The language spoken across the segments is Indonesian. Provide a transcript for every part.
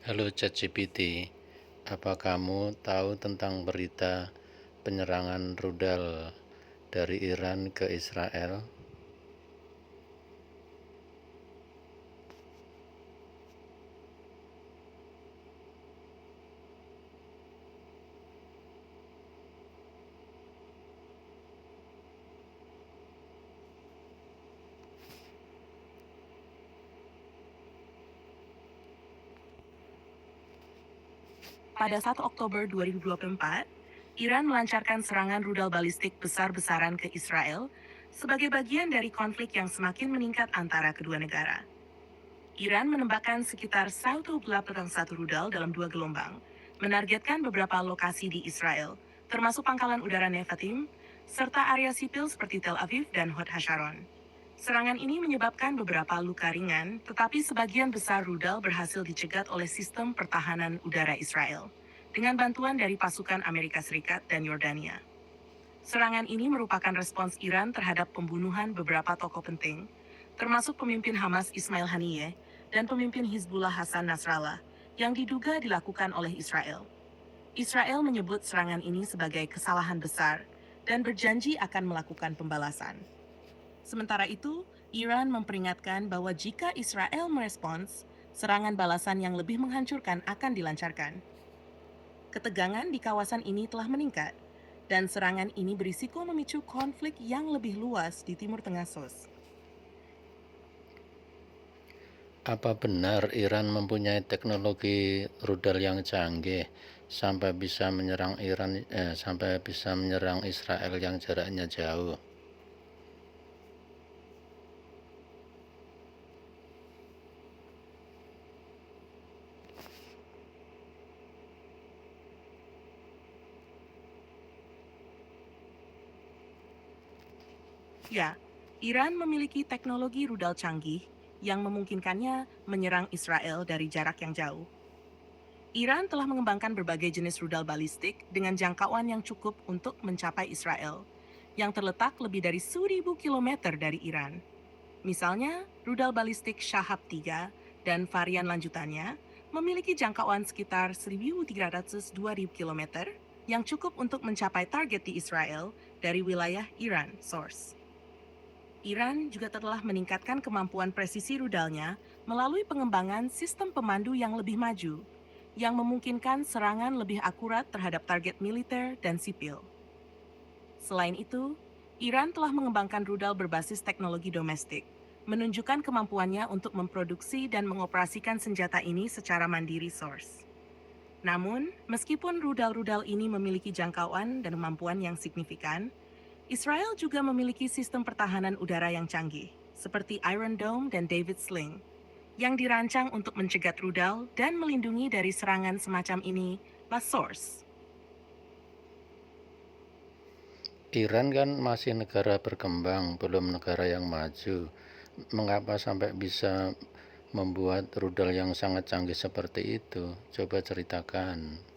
Halo ChatGPT, apa kamu tahu tentang berita penyerangan rudal dari Iran ke Israel? Pada 1 Oktober 2024, Iran melancarkan serangan rudal balistik besar-besaran ke Israel sebagai bagian dari konflik yang semakin meningkat antara kedua negara. Iran menembakkan sekitar 181 rudal dalam 2 gelombang, menargetkan beberapa lokasi di Israel, termasuk pangkalan udara Nevatim, serta area sipil seperti Tel Aviv dan Hod Hasharon. Serangan ini menyebabkan beberapa luka ringan, tetapi sebagian besar rudal berhasil dicegat oleh sistem pertahanan udara Israel, dengan bantuan dari pasukan Amerika Serikat dan Yordania. Serangan ini merupakan respons Iran terhadap pembunuhan beberapa tokoh penting, termasuk pemimpin Hamas Ismail Haniyeh dan pemimpin Hizbullah Hasan Nasrallah, yang diduga dilakukan oleh Israel. Israel menyebut serangan ini sebagai kesalahan besar dan berjanji akan melakukan pembalasan. Sementara itu, Iran memperingatkan bahwa jika Israel merespons, serangan balasan yang lebih menghancurkan akan dilancarkan. Ketegangan di kawasan ini telah meningkat, dan serangan ini berisiko memicu konflik yang lebih luas di Timur Tengah SOS. Apa benar Iran mempunyai teknologi rudal yang canggih sampai bisa menyerang Israel yang jaraknya jauh? Ya, Iran memiliki teknologi rudal canggih yang memungkinkannya menyerang Israel dari jarak yang jauh. Iran telah mengembangkan berbagai jenis rudal balistik dengan jangkauan yang cukup untuk mencapai Israel, yang terletak lebih dari 1.000 kilometer dari Iran. Misalnya, rudal balistik Shahab-3 dan varian lanjutannya memiliki jangkauan sekitar 1.300-2.000 kilometer yang cukup untuk mencapai target di Israel dari wilayah Iran source. Iran juga telah meningkatkan kemampuan presisi rudalnya melalui pengembangan sistem pemandu yang lebih maju, yang memungkinkan serangan lebih akurat terhadap target militer dan sipil. Selain itu, Iran telah mengembangkan rudal berbasis teknologi domestik, menunjukkan kemampuannya untuk memproduksi dan mengoperasikan senjata ini secara mandiri source. Namun, meskipun rudal-rudal ini memiliki jangkauan dan kemampuan yang signifikan, Israel juga memiliki sistem pertahanan udara yang canggih, seperti Iron Dome dan David Sling, yang dirancang untuk mencegat rudal dan melindungi dari serangan semacam ini, La Source. Iran kan masih negara berkembang, belum negara yang maju. Mengapa sampai bisa membuat rudal yang sangat canggih seperti itu? Coba ceritakan.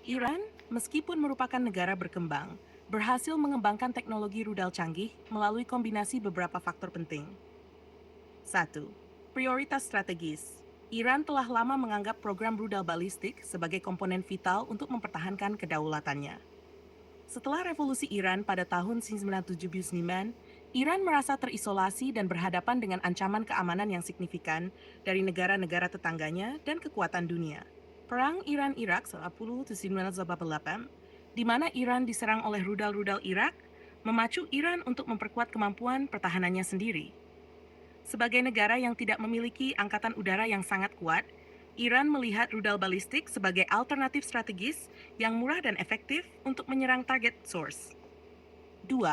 Iran, meskipun merupakan negara berkembang, berhasil mengembangkan teknologi rudal canggih melalui kombinasi beberapa faktor penting. 1. Prioritas strategis. Iran telah lama menganggap program rudal balistik sebagai komponen vital untuk mempertahankan kedaulatannya. Setelah revolusi Iran pada tahun 1979, Iran merasa terisolasi dan berhadapan dengan ancaman keamanan yang signifikan dari negara-negara tetangganya dan kekuatan dunia. Perang Iran-Irak 1988, di mana Iran diserang oleh rudal-rudal Irak, memacu Iran untuk memperkuat kemampuan pertahanannya sendiri. Sebagai negara yang tidak memiliki angkatan udara yang sangat kuat, Iran melihat rudal balistik sebagai alternatif strategis yang murah dan efektif untuk menyerang target source. 2.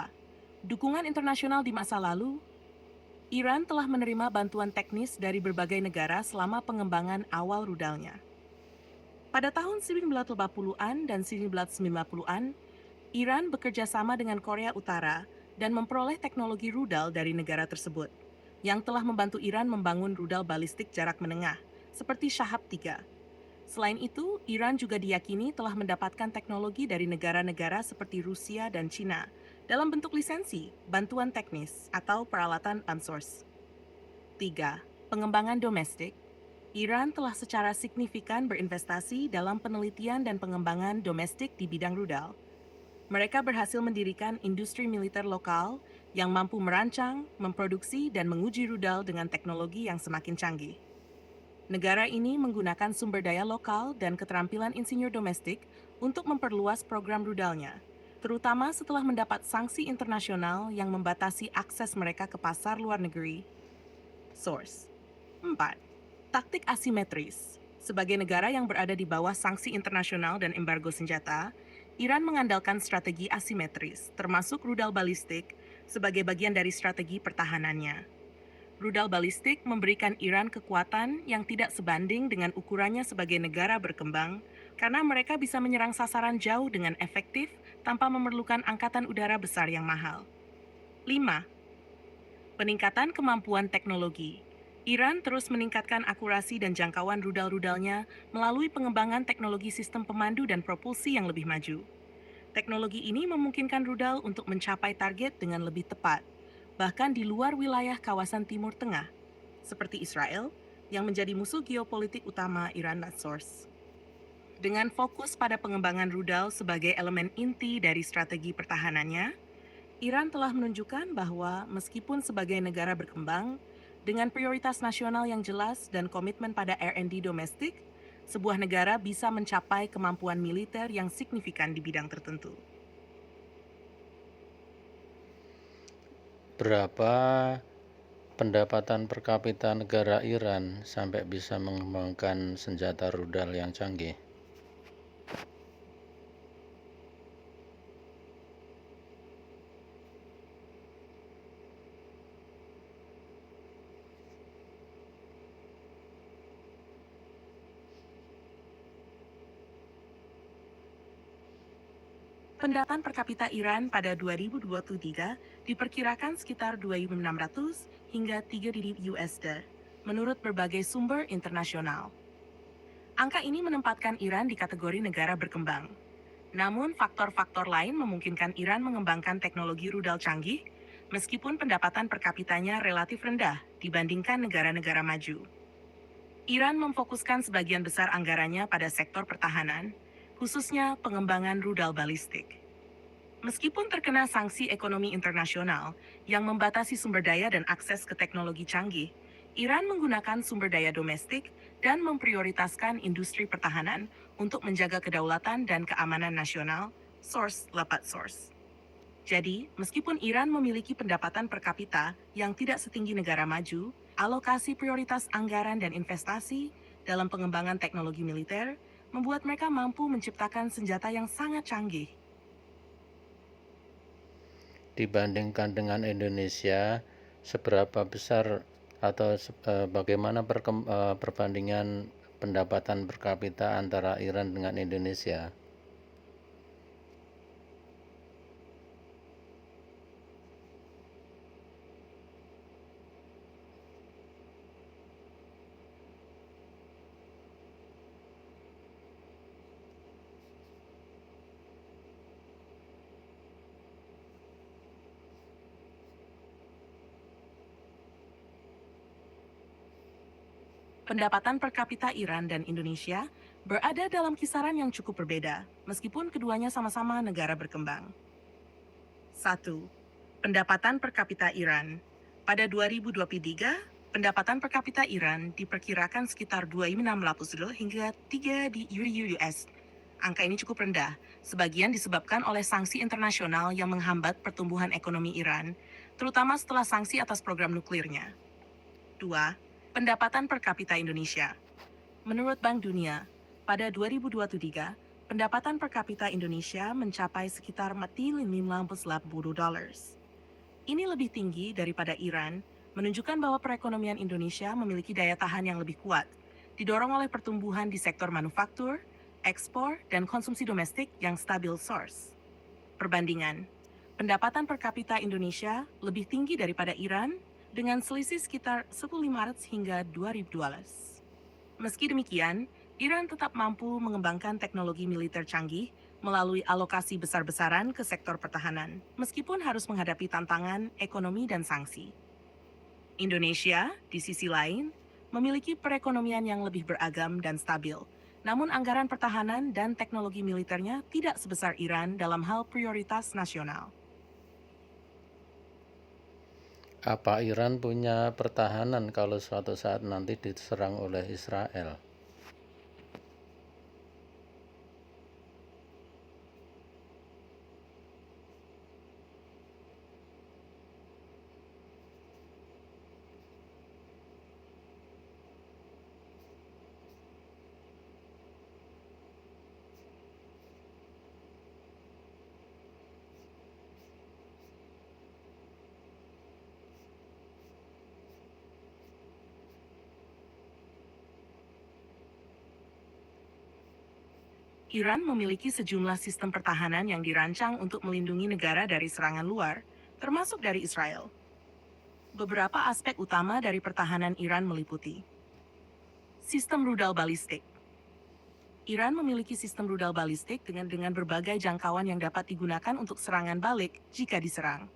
Dukungan internasional di masa lalu. Iran telah menerima bantuan teknis dari berbagai negara selama pengembangan awal rudalnya. Pada tahun 1980-an dan 1990-an, Iran bekerja sama dengan Korea Utara dan memperoleh teknologi rudal dari negara tersebut, yang telah membantu Iran membangun rudal balistik jarak menengah, seperti Shahab 3. Selain itu, Iran juga diyakini telah mendapatkan teknologi dari negara-negara seperti Rusia dan Cina dalam bentuk lisensi, bantuan teknis, atau peralatan outsource. 3. Pengembangan domestik. Iran telah secara signifikan berinvestasi dalam penelitian dan pengembangan domestik di bidang rudal. Mereka berhasil mendirikan industri militer lokal yang mampu merancang, memproduksi, dan menguji rudal dengan teknologi yang semakin canggih. Negara ini menggunakan sumber daya lokal dan keterampilan insinyur domestik untuk memperluas program rudalnya, terutama setelah mendapat sanksi internasional yang membatasi akses mereka ke pasar luar negeri. Source 4. Taktik asimetris. Sebagai negara yang berada di bawah sanksi internasional dan embargo senjata, Iran mengandalkan strategi asimetris, termasuk rudal balistik, sebagai bagian dari strategi pertahanannya. Rudal balistik memberikan Iran kekuatan yang tidak sebanding dengan ukurannya sebagai negara berkembang, karena mereka bisa menyerang sasaran jauh dengan efektif tanpa memerlukan angkatan udara besar yang mahal. 5. Peningkatan kemampuan teknologi. Iran terus meningkatkan akurasi dan jangkauan rudal-rudalnya melalui pengembangan teknologi sistem pemandu dan propulsi yang lebih maju. Teknologi ini memungkinkan rudal untuk mencapai target dengan lebih tepat, bahkan di luar wilayah kawasan Timur Tengah, seperti Israel, yang menjadi musuh geopolitik utama Iran dan Source. Dengan fokus pada pengembangan rudal sebagai elemen inti dari strategi pertahanannya, Iran telah menunjukkan bahwa meskipun sebagai negara berkembang, dengan prioritas nasional yang jelas dan komitmen pada R&D domestik, sebuah negara bisa mencapai kemampuan militer yang signifikan di bidang tertentu. Berapa pendapatan per kapita negara Iran sampai bisa mengembangkan senjata rudal yang canggih? Pendapatan per kapita Iran pada 2023 diperkirakan sekitar 2.600 hingga 3.000 USD, menurut berbagai sumber internasional. Angka ini menempatkan Iran di kategori negara berkembang. Namun, faktor-faktor lain memungkinkan Iran mengembangkan teknologi rudal canggih, meskipun pendapatan per kapitanya relatif rendah dibandingkan negara-negara maju. Iran memfokuskan sebagian besar anggarannya pada sektor pertahanan, khususnya pengembangan rudal balistik. Meskipun terkena sanksi ekonomi internasional yang membatasi sumber daya dan akses ke teknologi canggih, Iran menggunakan sumber daya domestik dan memprioritaskan industri pertahanan untuk menjaga kedaulatan dan keamanan nasional. Source 8 Source. Jadi, meskipun Iran memiliki pendapatan per kapita yang tidak setinggi negara maju, alokasi prioritas anggaran dan investasi dalam pengembangan teknologi militer membuat mereka mampu menciptakan senjata yang sangat canggih. Dibandingkan dengan Indonesia, seberapa besar atau bagaimana perbandingan pendapatan per kapita antara Iran dengan Indonesia? Pendapatan per kapita Iran dan Indonesia berada dalam kisaran yang cukup berbeda, meskipun keduanya sama-sama negara berkembang. 1. Pendapatan per kapita Iran. Pada 2023, pendapatan per kapita Iran diperkirakan sekitar 2.600 hingga 3 di US. Angka ini cukup rendah, sebagian disebabkan oleh sanksi internasional yang menghambat pertumbuhan ekonomi Iran, terutama setelah sanksi atas program nuklirnya. 2. Pendapatan per kapita Indonesia. Menurut Bank Dunia, pada 2023, pendapatan per kapita Indonesia mencapai sekitar $4.580. Ini lebih tinggi daripada Iran, menunjukkan bahwa perekonomian Indonesia memiliki daya tahan yang lebih kuat, didorong oleh pertumbuhan di sektor manufaktur, ekspor, dan konsumsi domestik yang stabil source. Perbandingan, pendapatan per kapita Indonesia lebih tinggi daripada Iran dengan selisih sekitar 1.500 hingga 2.000 dolar. Meski demikian, Iran tetap mampu mengembangkan teknologi militer canggih melalui alokasi besar-besaran ke sektor pertahanan, meskipun harus menghadapi tantangan ekonomi dan sanksi. Indonesia, di sisi lain, memiliki perekonomian yang lebih beragam dan stabil. Namun anggaran pertahanan dan teknologi militernya tidak sebesar Iran dalam hal prioritas nasional. Apa Iran punya pertahanan kalau suatu saat nanti diserang oleh Israel? Iran memiliki sejumlah sistem pertahanan yang dirancang untuk melindungi negara dari serangan luar, termasuk dari Israel. Beberapa aspek utama dari pertahanan Iran meliputi sistem rudal balistik. Iran memiliki sistem rudal balistik dengan berbagai jangkauan yang dapat digunakan untuk serangan balik jika diserang.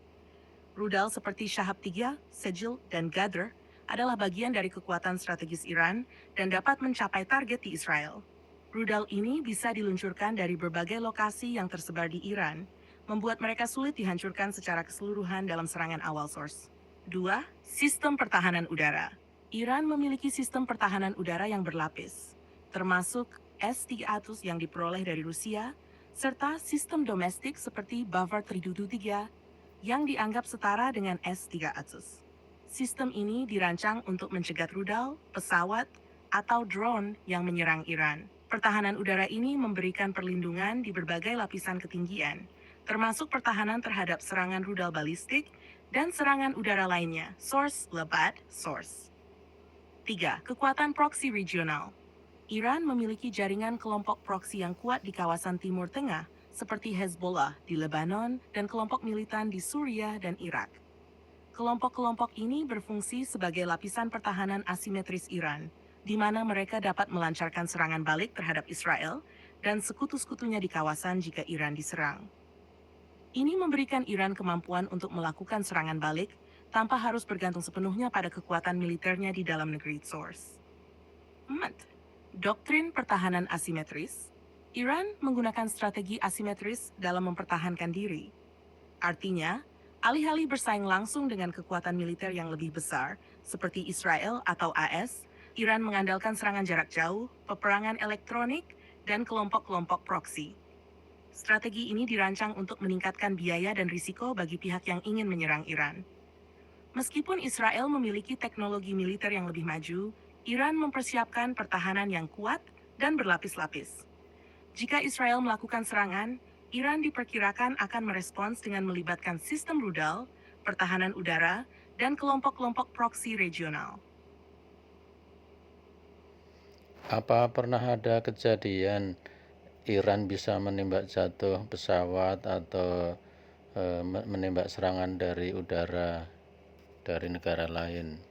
Rudal seperti Shahab-3, Sejil, dan Ghadr adalah bagian dari kekuatan strategis Iran dan dapat mencapai target di Israel. Rudal ini bisa diluncurkan dari berbagai lokasi yang tersebar di Iran, membuat mereka sulit dihancurkan secara keseluruhan dalam serangan awal source. 2. Sistem pertahanan udara. Iran memiliki sistem pertahanan udara yang berlapis, termasuk S-300 yang diperoleh dari Rusia, serta sistem domestik seperti Bavar 323 yang dianggap setara dengan S-300. Sistem ini dirancang untuk mencegat rudal, pesawat, atau drone yang menyerang Iran. Pertahanan udara ini memberikan perlindungan di berbagai lapisan ketinggian, termasuk pertahanan terhadap serangan rudal balistik dan serangan udara lainnya. Source Lebat Source. 3. Kekuatan proksi regional. Iran memiliki jaringan kelompok proksi yang kuat di kawasan Timur Tengah, seperti Hezbollah di Lebanon dan kelompok militan di Suriah dan Irak. Kelompok-kelompok ini berfungsi sebagai lapisan pertahanan asimetris Iran, di mana mereka dapat melancarkan serangan balik terhadap Israel dan sekutu-sekutunya di kawasan jika Iran diserang. Ini memberikan Iran kemampuan untuk melakukan serangan balik tanpa harus bergantung sepenuhnya pada kekuatan militernya di dalam negeri source. 4. Doktrin pertahanan asimetris. Iran menggunakan strategi asimetris dalam mempertahankan diri. Artinya, alih-alih bersaing langsung dengan kekuatan militer yang lebih besar, seperti Israel atau AS, Iran mengandalkan serangan jarak jauh, peperangan elektronik, dan kelompok-kelompok proksi. Strategi ini dirancang untuk meningkatkan biaya dan risiko bagi pihak yang ingin menyerang Iran. Meskipun Israel memiliki teknologi militer yang lebih maju, Iran mempersiapkan pertahanan yang kuat dan berlapis-lapis. Jika Israel melakukan serangan, Iran diperkirakan akan merespons dengan melibatkan sistem rudal, pertahanan udara, dan kelompok-kelompok proksi regional. Apa pernah ada kejadian Iran bisa menembak jatuh pesawat atau menembak serangan dari udara dari negara lain?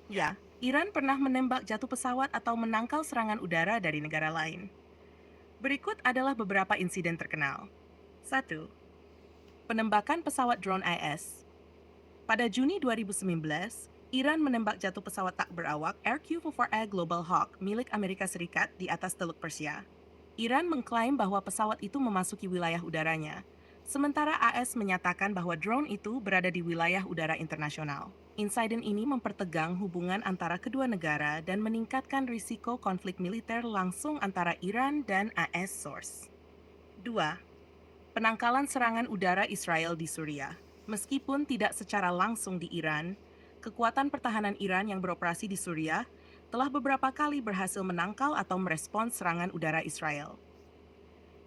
Ya, Iran pernah menembak jatuh pesawat atau menangkal serangan udara dari negara lain. Berikut adalah beberapa insiden terkenal. 1. Penembakan pesawat drone IS. Pada Juni 2019, Iran menembak jatuh pesawat tak berawak RQ-4A Global Hawk milik Amerika Serikat di atas Teluk Persia. Iran mengklaim bahwa pesawat itu memasuki wilayah udaranya, sementara AS menyatakan bahwa drone itu berada di wilayah udara internasional. Insiden ini mempertegang hubungan antara kedua negara dan meningkatkan risiko konflik militer langsung antara Iran dan AS Source. 2. Penangkalan serangan udara Israel di Suriah. Meskipun tidak secara langsung di Iran, kekuatan pertahanan Iran yang beroperasi di Suriah telah beberapa kali berhasil menangkal atau merespons serangan udara Israel.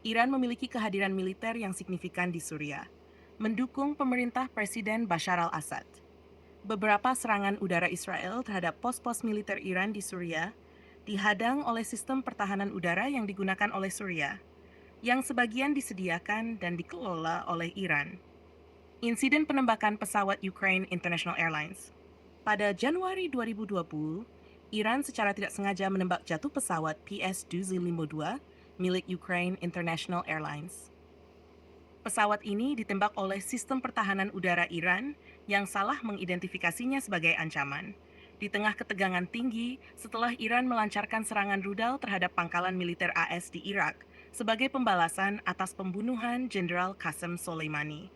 Iran memiliki kehadiran militer yang signifikan di Suriah, mendukung pemerintah Presiden Bashar al-Assad. Beberapa serangan udara Israel terhadap pos-pos militer Iran di Suriah dihadang oleh sistem pertahanan udara yang digunakan oleh Suriah, yang sebagian disediakan dan dikelola oleh Iran. Insiden penembakan pesawat Ukraine International Airlines. Pada Januari 2020, Iran secara tidak sengaja menembak jatuh pesawat PS-252 milik Ukraine International Airlines. Pesawat ini ditembak oleh sistem pertahanan udara Iran yang salah mengidentifikasinya sebagai ancaman. Di tengah ketegangan tinggi setelah Iran melancarkan serangan rudal terhadap pangkalan militer AS di Irak sebagai pembalasan atas pembunuhan Jenderal Qasem Soleimani.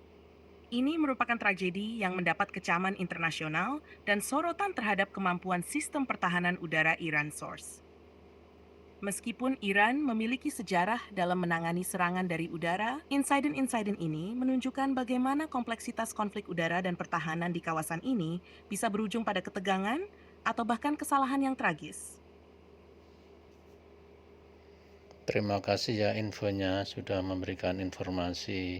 Ini merupakan tragedi yang mendapat kecaman internasional dan sorotan terhadap kemampuan sistem pertahanan udara Iran Source. Meskipun Iran memiliki sejarah dalam menangani serangan dari udara, insiden-insiden ini menunjukkan bagaimana kompleksitas konflik udara dan pertahanan di kawasan ini bisa berujung pada ketegangan atau bahkan kesalahan yang tragis. Terima kasih ya infonya, sudah memberikan informasi.